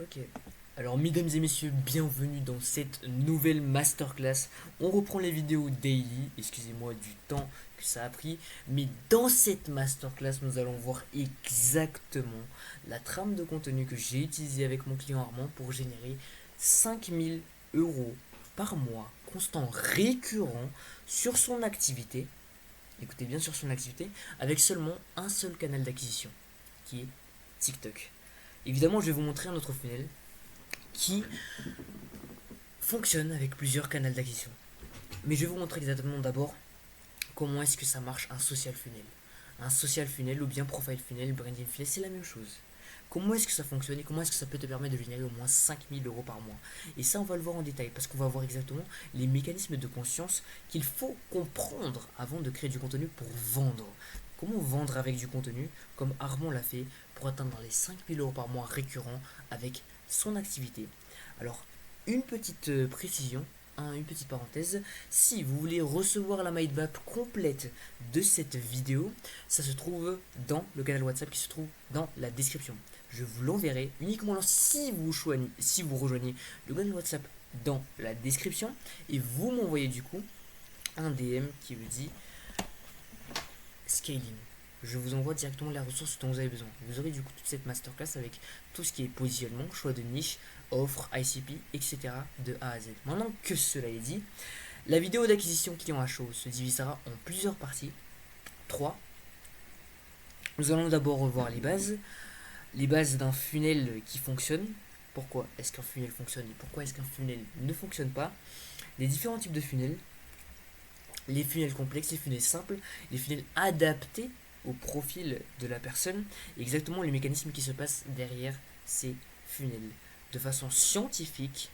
Ok. Alors, mesdames et messieurs, bienvenue dans cette nouvelle masterclass. On reprend les vidéos daily, excusez-moi du temps que ça a pris, mais dans cette masterclass, nous allons voir exactement la trame de contenu que j'ai utilisée avec mon client Armand pour générer 5 000 € par mois, constant, récurrent, sur son activité. Écoutez bien, sur son activité, avec seulement un seul canal d'acquisition, qui est TikTok. Évidemment, je vais vous montrer un autre funnel qui fonctionne avec plusieurs canaux d'acquisition. Mais je vais vous montrer exactement d'abord comment est-ce que ça marche un social funnel. Un social funnel ou bien profile funnel, branding funnel, c'est la même chose. Comment est-ce que ça fonctionne et comment est-ce que ça peut te permettre de générer au moins 5 000 € par mois. Et ça, on va le voir en détail parce qu'on va voir exactement les mécanismes de conscience qu'il faut comprendre avant de créer du contenu pour vendre. Comment vendre avec du contenu comme Armand l'a fait pour atteindre les 5 000 € par mois récurrents avec son activité. Alors, une petite précision, une petite parenthèse, si vous voulez recevoir la mindmap complète de cette vidéo, ça se trouve dans le canal WhatsApp qui se trouve dans la description. Je vous l'enverrai uniquement si vous rejoignez le canal WhatsApp dans la description et vous m'envoyez du coup un DM qui vous dit scaling. Je vous envoie directement les ressources dont vous avez besoin. Vous aurez du coup toute cette masterclass avec tout ce qui est positionnement, choix de niche, offre, ICP, etc. de A à Z. Maintenant que cela est dit, la vidéo d'acquisition client à chaud se divisera en plusieurs parties. 3. Nous allons d'abord revoir les bases d'un funnel qui fonctionne. Pourquoi est-ce qu'un funnel fonctionne et pourquoi est-ce qu'un funnel ne fonctionne pas. Les différents types de funnels, les funnels complexes, les funnels simples, les funnels adaptés au profil de la personne, exactement les mécanismes qui se passent derrière ces funnels, de façon scientifique,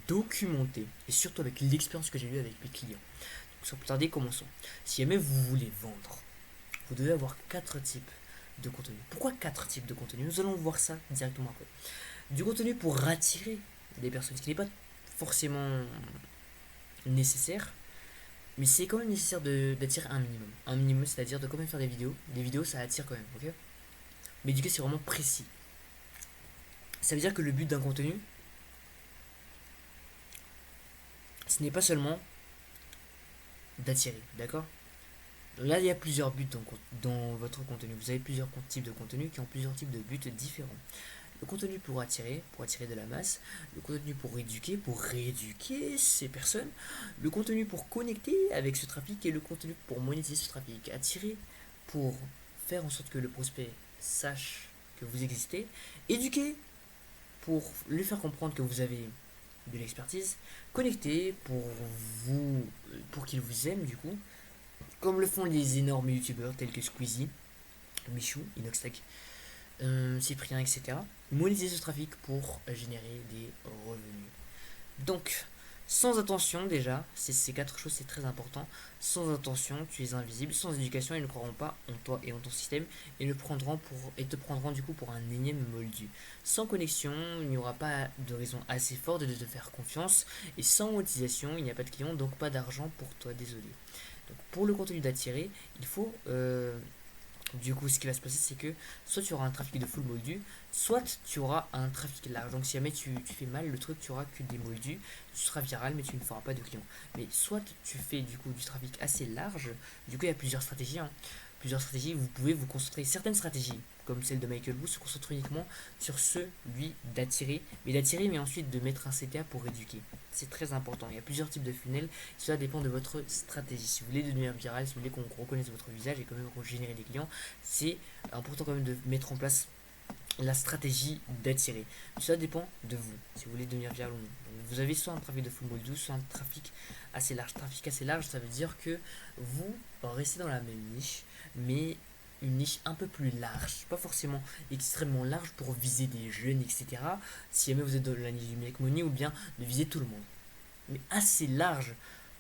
documentée, et surtout avec l'expérience que j'ai eue avec mes clients. Donc, sans plus tarder, commençons. Si jamais vous voulez vendre, vous devez avoir 4 types de contenu. Pourquoi 4 types de contenu? Nous allons voir ça directement après. Du contenu pour attirer des personnes, ce qui n'est pas forcément nécessaire, mais c'est quand même nécessaire d'attirer un minimum. Un minimum, c'est-à-dire de quand même faire des vidéos. Des vidéos, ça attire quand même, ok? Mais du coup, c'est vraiment précis. Ça veut dire que le but d'un contenu, ce n'est pas seulement d'attirer, d'accord? Là, il y a plusieurs buts dans votre contenu. Vous avez plusieurs types de contenu qui ont plusieurs types de buts différents. Le contenu pour attirer de la masse. Le contenu pour rééduquer ces personnes. Le contenu pour connecter avec ce trafic et le contenu pour monétiser ce trafic. Attirer pour faire en sorte que le prospect sache que vous existez. Éduquer pour lui faire comprendre que vous avez de l'expertise. Connecter pour qu'il vous aime du coup. Comme le font les énormes youtubeurs tels que Squeezie, Michou, Inoxtag, Cyprien, etc. Monétiser ce trafic pour générer des revenus. Donc, sans attention déjà, ces 4 choses c'est très important. Sans attention, tu es invisible. Sans éducation, ils ne croiront pas en toi et en ton système et te prendront du coup pour un énième moldu. Sans connexion, il n'y aura pas de raison assez forte de te faire confiance. Et sans monétisation, il n'y a pas de clients, donc pas d'argent pour toi, désolé. Donc pour le contenu d'attirer, il faut du coup ce qui va se passer c'est que soit tu auras un trafic de full moldu, soit tu auras un trafic large. Donc si jamais tu fais mal le truc, tu auras que des moldus, tu seras viral mais tu ne feras pas de clients. Mais soit tu fais du coup du trafic assez large, du coup il y a plusieurs stratégies, hein. Plusieurs stratégies, vous pouvez vous concentrer, certaines stratégies, comme celle de Michael Wu, se concentrent uniquement sur celui d'attirer, mais ensuite de mettre un CTA pour éduquer. C'est très important. Il y a plusieurs types de funnels, cela dépend de votre stratégie. Si vous voulez devenir viral, si vous voulez qu'on reconnaisse votre visage et quand même générer des clients, c'est important quand même de mettre en place la stratégie d'attirer. Cela dépend de vous, si vous voulez devenir viral ou non. Donc, vous avez soit un trafic de full moldus, soit un trafic assez large. Trafic assez large, ça veut dire que vous restez dans la même niche, mais une niche un peu plus large, pas forcément extrêmement large pour viser des jeunes, etc. Si jamais vous êtes dans la niche du make money, ou bien de viser tout le monde, mais assez large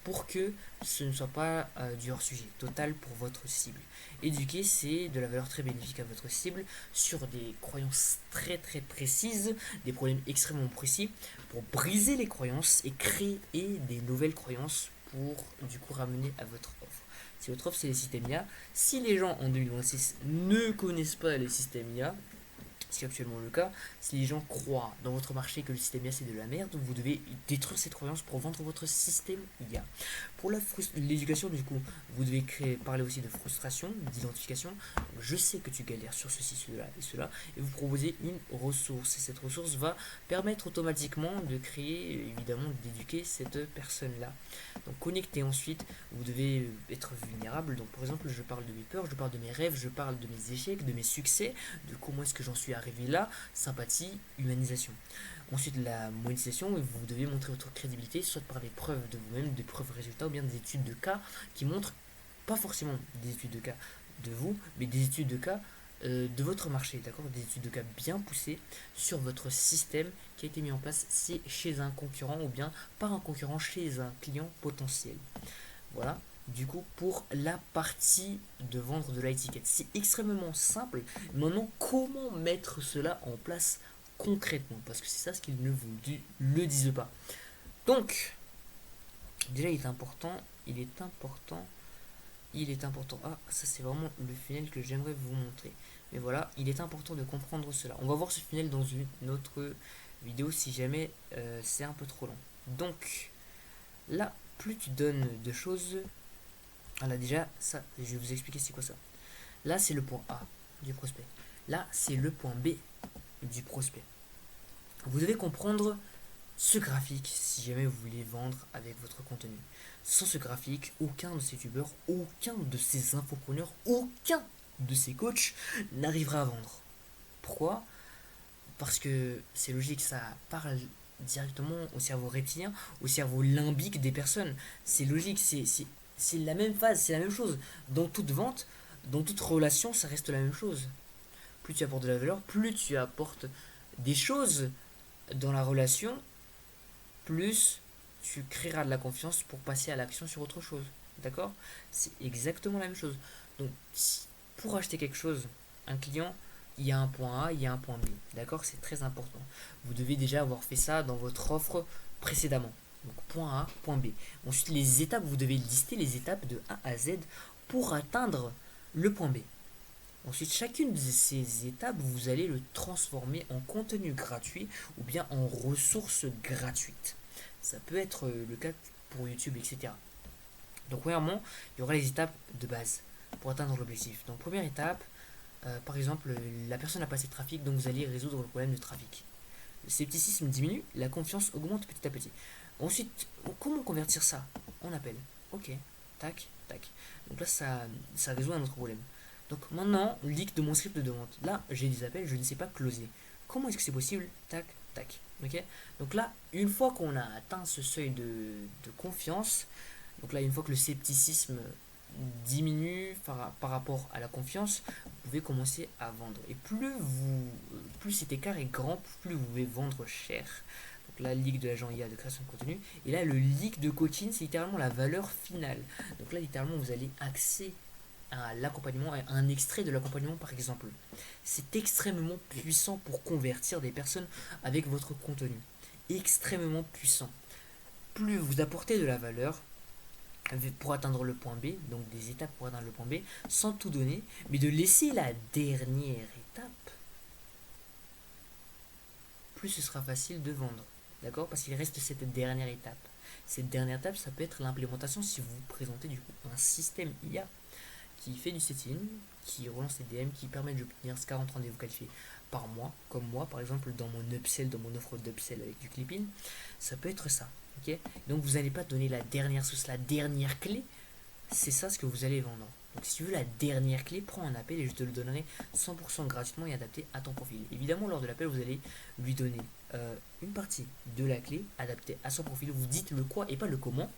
pour que ce ne soit pas du hors-sujet total pour votre cible. Éduquer, c'est de la valeur très bénéfique à votre cible sur des croyances très très précises, des problèmes extrêmement précis, pour briser les croyances et créer des nouvelles croyances pour du coup ramener à votre offre. Si votre offre c'est les systèmes IA, si les gens en 2026 ne connaissent pas les systèmes IA, ce qui est actuellement le cas. Si les gens croient dans votre marché que le système IA c'est de la merde, vous devez détruire cette croyance pour vendre votre système IA. Pour l'éducation, du coup, vous devez parler aussi de frustration, d'identification. Je sais que tu galères sur ceci, cela et cela, et vous proposez une ressource. Et cette ressource va permettre automatiquement de créer, évidemment, d'éduquer cette personne-là. Donc connectez ensuite, vous devez être vulnérable. Donc par exemple, je parle de mes peurs, je parle de mes rêves, je parle de mes échecs, de mes succès, de comment est-ce que j'en suis arrivé là, sympathie, humanisation. Ensuite, la monétisation, vous devez montrer votre crédibilité, soit par des preuves de vous-même, des preuves résultats, ou bien des études de cas qui montrent, pas forcément des études de cas de vous, mais des études de cas de votre marché, d'accord. Des études de cas bien poussées sur votre système qui a été mis en place chez un concurrent ou bien par un concurrent chez un client potentiel. Voilà, du coup, pour la partie de vendre de l'étiquette. C'est extrêmement simple. Maintenant, comment mettre cela en place concrètement? Parce que c'est ça ce qu'ils ne vous le disent pas. Donc, déjà, il est important. Ah, ça c'est vraiment le funnel que j'aimerais vous montrer. Mais voilà, il est important de comprendre cela. On va voir ce funnel dans une autre vidéo si jamais c'est un peu trop long. Donc, là, plus tu donnes de choses. Ah là déjà, ça, je vais vous expliquer c'est quoi ça. Là, c'est le point A du prospect. Là, c'est le point B du prospect. Vous devez comprendre ce graphique si jamais vous voulez vendre avec votre contenu. Sans ce graphique, aucun de ces youtubeurs, aucun de ces infopreneurs, aucun de ces coachs n'arrivera à vendre. Pourquoi? Parce que c'est logique, ça parle directement au cerveau reptilien, au cerveau limbique des personnes. C'est logique, c'est la même phase, c'est la même chose. Dans toute vente, dans toute relation, ça reste la même chose. Plus tu apportes de la valeur, plus tu apportes des choses dans la relation, plus tu créeras de la confiance pour passer à l'action sur autre chose. D'accord? C'est exactement la même chose. Donc, pour acheter quelque chose, un client, il y a un point A, il y a un point B. D'accord? C'est très important. Vous devez déjà avoir fait ça dans votre offre précédemment. Donc, point A, point B. Ensuite, les étapes, vous devez lister les étapes de A à Z pour atteindre le point B. Ensuite, chacune de ces étapes, vous allez le transformer en contenu gratuit ou bien en ressources gratuites. Ça peut être le cas pour YouTube, etc. Donc, premièrement, il y aura les étapes de base pour atteindre l'objectif. Donc, première étape, par exemple, la personne n'a pas assez de trafic, donc vous allez résoudre le problème de trafic. Le scepticisme diminue, la confiance augmente petit à petit. Ensuite, comment convertir ça en appel? Ok, tac, tac. Donc là, ça résout un autre problème. Donc maintenant, leak de mon script de vente. Là, j'ai des appels, je ne sais pas closer. Comment est-ce que c'est possible? Tac, tac. Ok. Donc là, une fois qu'on a atteint ce seuil de confiance, donc là, une fois que le scepticisme diminue par rapport à la confiance, vous pouvez commencer à vendre. Et plus cet écart est grand, plus vous pouvez vendre cher. Donc là, le leak de l'agent IA de création de contenu. Et là, le leak de coaching, c'est littéralement la valeur finale. Donc là, littéralement, vous allez accéder à l'accompagnement, un extrait de l'accompagnement par exemple. C'est extrêmement puissant pour convertir des personnes avec votre contenu. Extrêmement puissant. Plus vous apportez de la valeur pour atteindre le point B, donc des étapes pour atteindre le point B, sans tout donner, mais de laisser la dernière étape, plus ce sera facile de vendre. D'accord? Parce qu'il reste cette dernière étape. Cette dernière étape, ça peut être l'implémentation si vous présentez du coup un système IA qui fait du setting, qui relance les DM, qui permet d'obtenir 40 rendez-vous qualifiés par mois, comme moi par exemple dans mon upsell, dans mon offre d'upsell avec du clipping, ça peut être ça. Ok. Donc vous n'allez pas donner la dernière sauce, la dernière clé, c'est ça ce que vous allez vendre. Donc si tu veux la dernière clé, prends un appel et je te le donnerai 100% gratuitement et adapté à ton profil. Évidemment, lors de l'appel, vous allez lui donner une partie de la clé adaptée à son profil. Vous dites le quoi et pas le comment.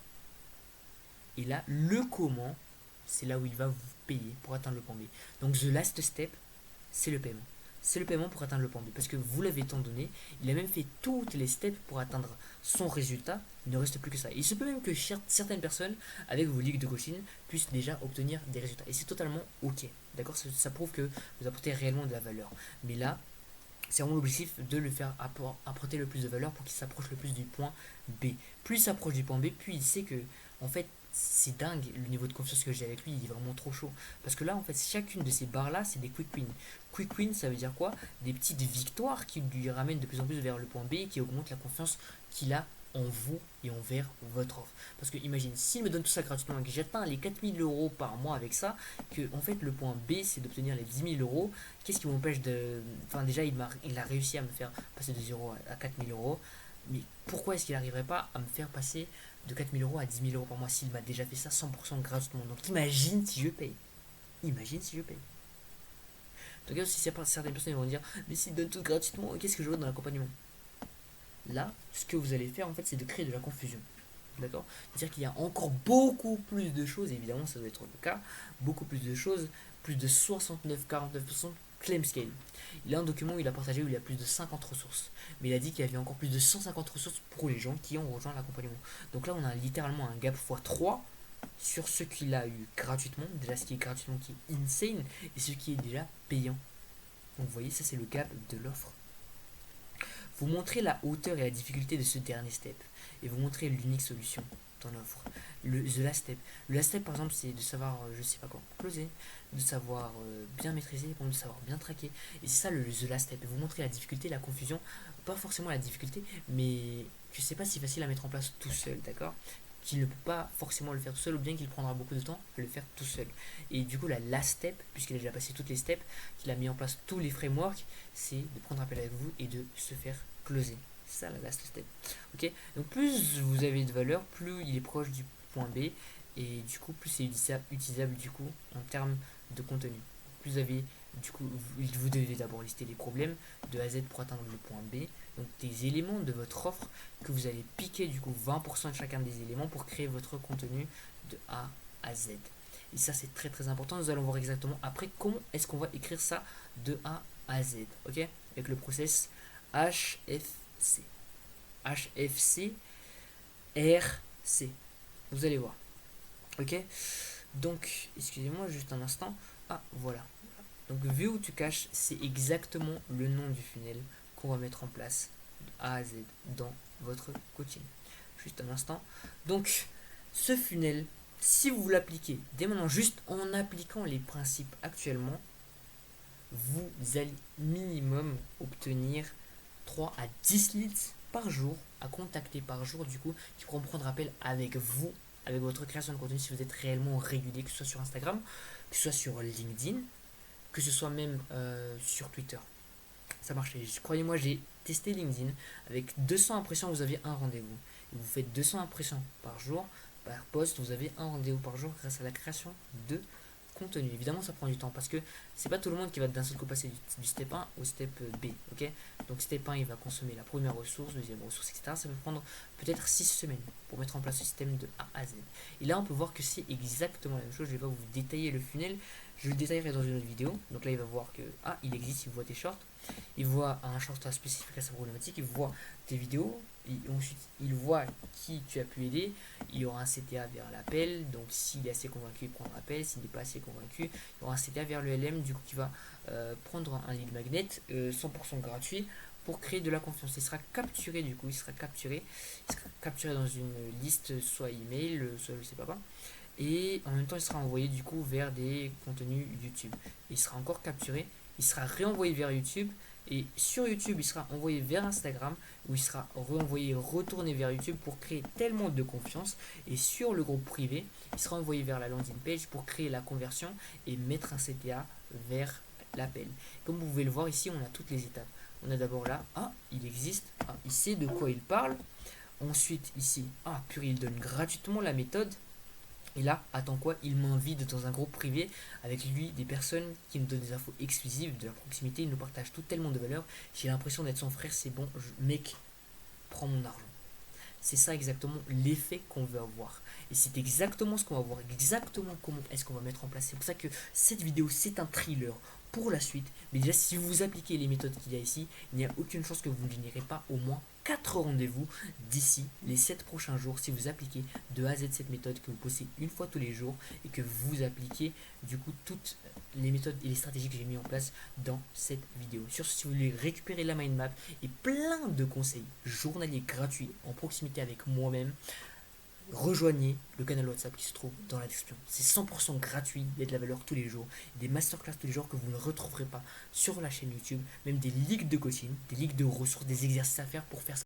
Et là, le comment, c'est là où il va vous payer pour atteindre le point B. Donc the last step, c'est le paiement. C'est le paiement pour atteindre le point B. Parce que vous l'avez tant donné, il a même fait toutes les steps pour atteindre son résultat. Il ne reste plus que ça. Il se peut même que certaines personnes, avec vos ligues de coaching, puissent déjà obtenir des résultats. Et c'est totalement ok. D'accord? Ça prouve que vous apportez réellement de la valeur. Mais là, c'est vraiment l'objectif de le faire apporter le plus de valeur pour qu'il s'approche le plus du point B. Plus il s'approche du point B, plus il sait que, en fait, c'est dingue le niveau de confiance que j'ai avec lui, il est vraiment trop chaud. Parce que là, en fait, chacune de ces barres-là, c'est des quick wins. Quick wins, ça veut dire quoi? Des petites victoires qui lui ramènent de plus en plus vers le point B et qui augmentent la confiance qu'il a en vous et envers votre offre. Parce que imagine, s'il me donne tout ça gratuitement et que j'atteins les 4000 € par mois avec ça, que en fait le point B c'est d'obtenir les 10 000 €, qu'est-ce qui m'empêche de. Enfin, déjà, il a réussi à me faire passer de 0 à 4000 €, mais pourquoi est-ce qu'il n'arriverait pas à me faire passer de 4000 € à 10 000 € par mois s'il m'a déjà fait ça 100% gratuitement? Donc imagine si je paye. Imagine si je paye. Donc aussi, certaines personnes vont dire, mais s'il donne tout gratuitement, qu'est-ce que je vois dans l'accompagnement? Là, ce que vous allez faire en fait, c'est de créer de la confusion. D'accord? C'est-à-dire qu'il y a encore beaucoup plus de choses, évidemment ça doit être le cas, beaucoup plus de choses, plus de 69-49% claim scale. Il a un document où il a partagé où il y a plus de 50 ressources. Mais il a dit qu'il y avait encore plus de 150 ressources pour les gens qui ont rejoint l'accompagnement. Donc là on a littéralement un gap x3 sur ce qu'il a eu gratuitement, déjà ce qui est gratuitement qui est insane, et ce qui est déjà payant. Donc vous voyez, ça c'est le gap de l'offre. Vous montrez la hauteur et la difficulté de ce dernier step et vous montrez l'unique solution dans l'offre. The last step. Le last step par exemple c'est de savoir, je sais pas quoi, closer, de savoir bien maîtriser, de savoir bien traquer. Et c'est ça le the last step. Vous montrez la difficulté, la confusion, pas forcément la difficulté, mais que c'est pas si facile à mettre en place tout seul, d'accord? Qu'il ne peut pas forcément le faire tout seul ou bien qu'il prendra beaucoup de temps à le faire tout seul. Et du coup la last step, puisqu'il a déjà passé toutes les steps, qu'il a mis en place tous les frameworks, c'est de prendre appel avec vous et de se faire closer. C'est ça la last step. Ok. Donc plus vous avez de valeur, plus il est proche du point B et du coup plus c'est utilisable du coup en termes de contenu. Plus vous avez du coup vous devez d'abord lister les problèmes de A à Z pour atteindre le point B. Donc des éléments de votre offre que vous allez piquer du coup 20% de chacun des éléments pour créer votre contenu de A à Z. Et ça c'est très très important. Nous allons voir exactement après comment est-ce qu'on va écrire ça de A à Z. Ok. Avec le process HFC. HFC RC. Vous allez voir. Ok. Donc, excusez-moi juste un instant. Ah, voilà. Donc, View to Cash, c'est exactement le nom du funnel qu'on va mettre en place de A à Z dans votre coaching. Juste un instant. Donc, ce funnel, si vous l'appliquez dès maintenant, juste en appliquant les principes actuellement, vous allez minimum obtenir 3 à 10 leads par jour à contacter par jour du coup qui pourront prendre appel avec vous, avec votre création de contenu si vous êtes réellement régulier, que ce soit sur Instagram, que ce soit sur LinkedIn, que ce soit même sur Twitter. Ça marchait. Croyez-moi, j'ai testé LinkedIn. Avec 200 impressions, vous avez un rendez-vous. Vous faites 200 impressions par jour, par post, vous avez un rendez-vous par jour grâce à la création de contenu. Évidemment, ça prend du temps parce que c'est pas tout le monde qui va d'un seul coup passer du step 1 au step B. Ok. Donc, step 1, il va consommer la première ressource, deuxième ressource, etc. Ça peut prendre peut-être 6 semaines pour mettre en place le système de A à Z. Et là, on peut voir que c'est exactement la même chose. Je vais pas vous détailler le funnel, je le détaillerai dans une autre vidéo. Donc là, il va voir que il existe, il voit tes shorts, il voit un short spécifique à sa problématique, il voit tes vidéos, et ensuite il voit qui tu as pu aider, il y aura un CTA vers l'appel, donc s'il est assez convaincu, il prendra l'appel, s'il n'est pas assez convaincu, il y aura un CTA vers le LM, du coup qui va prendre un lead magnet 100% gratuit pour créer de la confiance. Il sera capturé du coup, il sera capturé dans une liste, soit email, soit je sais pas quoi. Et en même temps, il sera envoyé du coup vers des contenus YouTube. Il sera encore capturé, il sera réenvoyé vers YouTube. Et sur YouTube, il sera envoyé vers Instagram, où il sera renvoyé, retourné vers YouTube pour créer tellement de confiance. Et sur le groupe privé, il sera envoyé vers la landing page pour créer la conversion et mettre un CTA vers l'appel. Comme vous pouvez le voir ici, on a toutes les étapes. On a d'abord là, il existe, il sait de quoi il parle. Ensuite ici, purée, il donne gratuitement la méthode. Et là, attends quoi, il m'invite dans un groupe privé avec lui des personnes qui nous donnent des infos exclusives, de la proximité, il nous partage tout tellement de valeur. J'ai l'impression d'être son frère, c'est bon, mec, prends mon argent. C'est ça exactement l'effet qu'on veut avoir. Et c'est exactement ce qu'on va voir, exactement comment est-ce qu'on va mettre en place. C'est pour ça que cette vidéo, c'est un thriller pour la suite. Mais déjà, si vous appliquez les méthodes qu'il y a ici, il n'y a aucune chance que vous ne générez pas au moins 4 rendez-vous d'ici les 7 prochains jours si vous appliquez de A à Z cette méthode que vous postez une fois tous les jours et que vous appliquez du coup toutes les méthodes et les stratégies que j'ai mis en place dans cette vidéo. Sur ce, si vous voulez récupérer la mind map et plein de conseils journaliers gratuits en proximité avec moi-même, rejoignez le canal WhatsApp qui se trouve dans la description. C'est 100% gratuit, il y a de la valeur tous les jours, des masterclass tous les jours que vous ne retrouverez pas sur la chaîne YouTube, même des ligues de coaching, des ligues de ressources, des exercices à faire pour faire